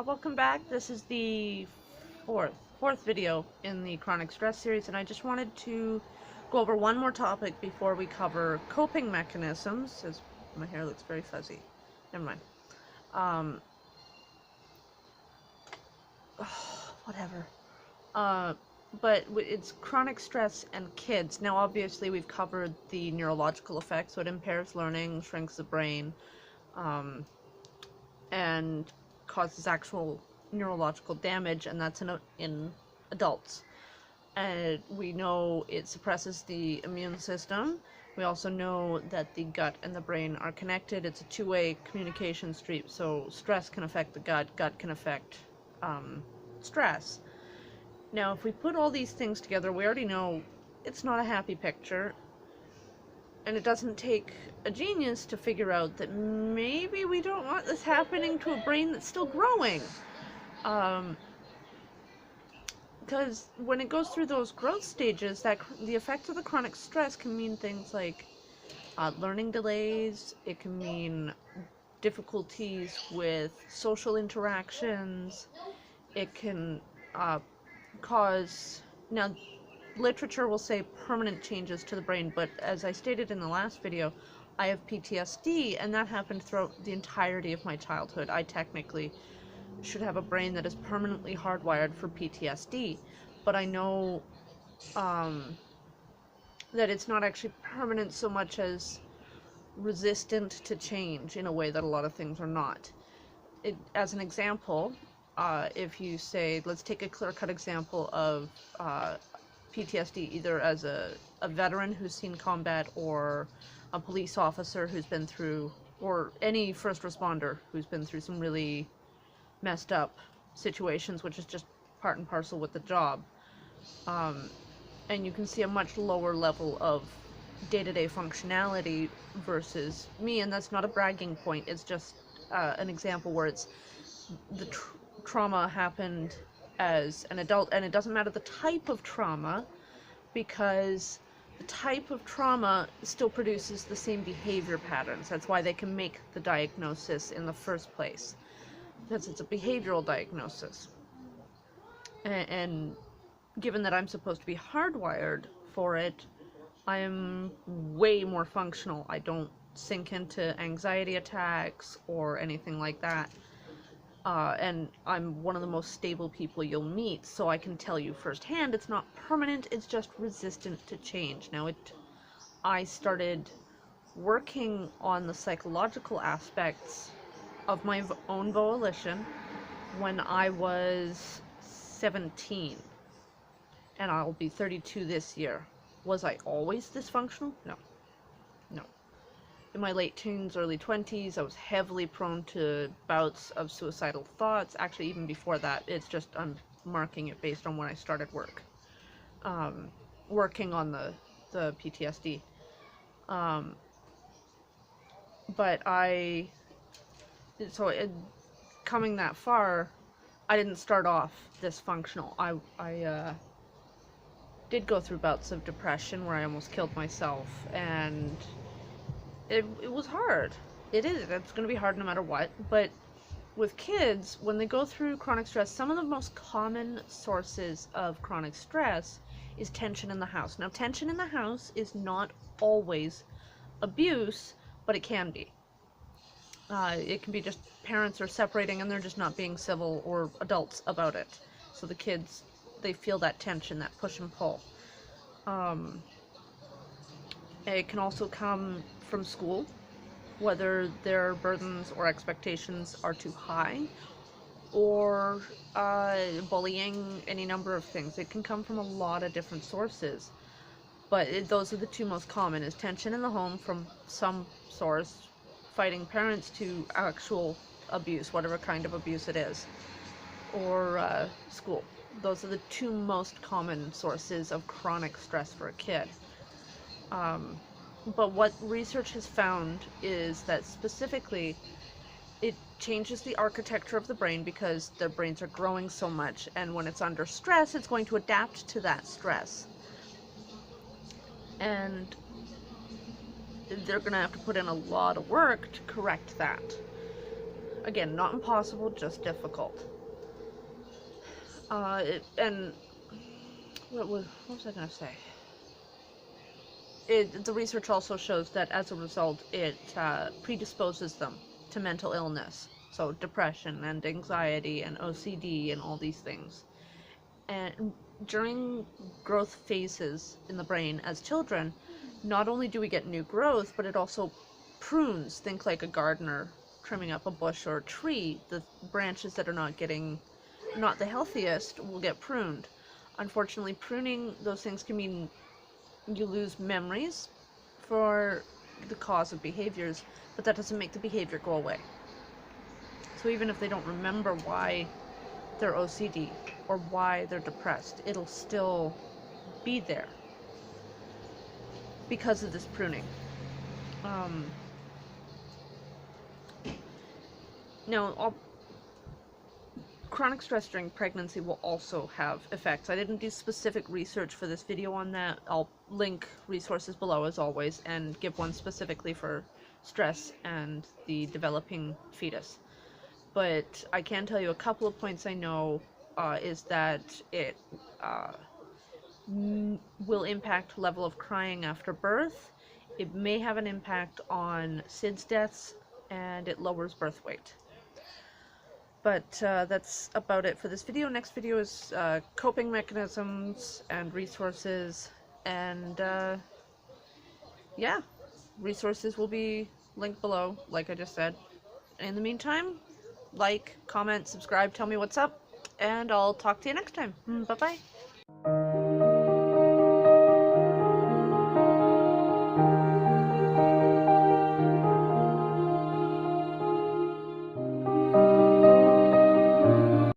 welcome back. This is the fourth video in the chronic stress series, and I just wanted to go over one more topic before we cover coping mechanisms, as my hair looks very fuzzy. Never mind. Whatever. But it's chronic stress and kids. Now, obviously, we've covered the neurological effects, so it impairs learning, shrinks the brain, and causes actual neurological damage, and that's in adults. And we know it suppresses the immune system. We also know that the gut and the brain are connected. It's a two-way communication street, so stress can affect the gut, gut can affect stress. Now, if we put all these things together, we already know it's not a happy picture, and it doesn't take a genius to figure out that maybe we don't want this happening to a brain that's still growing. Because when it goes through those growth stages, the effects of the chronic stress can mean things like learning delays. It can mean difficulties with social interactions. It can cause... Now, literature will say permanent changes to the brain, but as I stated in the last video, I have PTSD, and that happened throughout the entirety of my childhood. I technically should have a brain that is permanently hardwired for PTSD, but I know that it's not actually permanent so much as resistant to change in a way that a lot of things are not. As an example, if you say, let's take a clear-cut example of PTSD, either as a veteran who's seen combat, or a police officer who's been through, or any first responder who's been through some really messed up situations, which is just part and parcel with the job. And you can see a much lower level of day-to-day functionality versus me, and that's not a bragging point, it's just an example where it's the trauma happened as an adult, and it doesn't matter the type of trauma, because the type of trauma still produces the same behavior patterns. That's why they can make the diagnosis in the first place, because it's a behavioral diagnosis. And given that I'm supposed to be hardwired for it, I am way more functional. I don't sink into anxiety attacks or anything like that. And I'm one of the most stable people you'll meet, so I can tell you firsthand it's not permanent, it's just resistant to change. Now, I started working on the psychological aspects of my own volition when I was 17, and I'll be 32 this year. Was I always dysfunctional? No. In my late teens, early 20s, I was heavily prone to bouts of suicidal thoughts. Actually, even before that, it's just I'm marking it based on when I started working on the PTSD. But coming that far, I didn't start off dysfunctional. I did go through bouts of depression where I almost killed myself, and it was hard. It is. It's going to be hard no matter what. But with kids, when they go through chronic stress, some of the most common sources of chronic stress is tension in the house. Now, tension in the house is not always abuse, but it can be. It can be just parents are separating and they're just not being civil, or adults about it. So the kids, they feel that tension, that push and pull. It can also come from school, whether their burdens or expectations are too high, or bullying, any number of things. It can come from a lot of different sources, but those are the two most common, is tension in the home from some source, fighting parents, to actual abuse, whatever kind of abuse it is, or school. Those are the two most common sources of chronic stress for a kid. But what research has found is that specifically it changes the architecture of the brain, because their brains are growing so much, and when it's under stress, it's going to adapt to that stress. And they're going to have to put in a lot of work to correct that. Again, not impossible, just difficult. And what was I gonna say? The research also shows that as a result, it predisposes them to mental illness, so depression and anxiety and OCD and all these things. And during growth phases in the brain as children, not only do we get new growth, but it also prunes. Think like a gardener trimming up a bush or a tree. The branches that are not the healthiest will get pruned. Unfortunately, pruning those things can mean you lose memories for the cause of behaviors, but that doesn't make the behavior go away. So even if they don't remember why they're OCD or why they're depressed, it'll still be there because of this pruning. Now, chronic stress during pregnancy will also have effects. I didn't do specific research for this video on that. I'll link resources below as always and give one specifically for stress and the developing fetus. But I can tell you a couple of points I know is that it will impact level of crying after birth. It may have an impact on SIDS deaths, and it lowers birth weight. But that's about it for this video. Next video is coping mechanisms and resources, and yeah, resources will be linked below, like I just said. In the meantime, like, comment, subscribe, tell me what's up, and I'll talk to you next time. Bye-bye.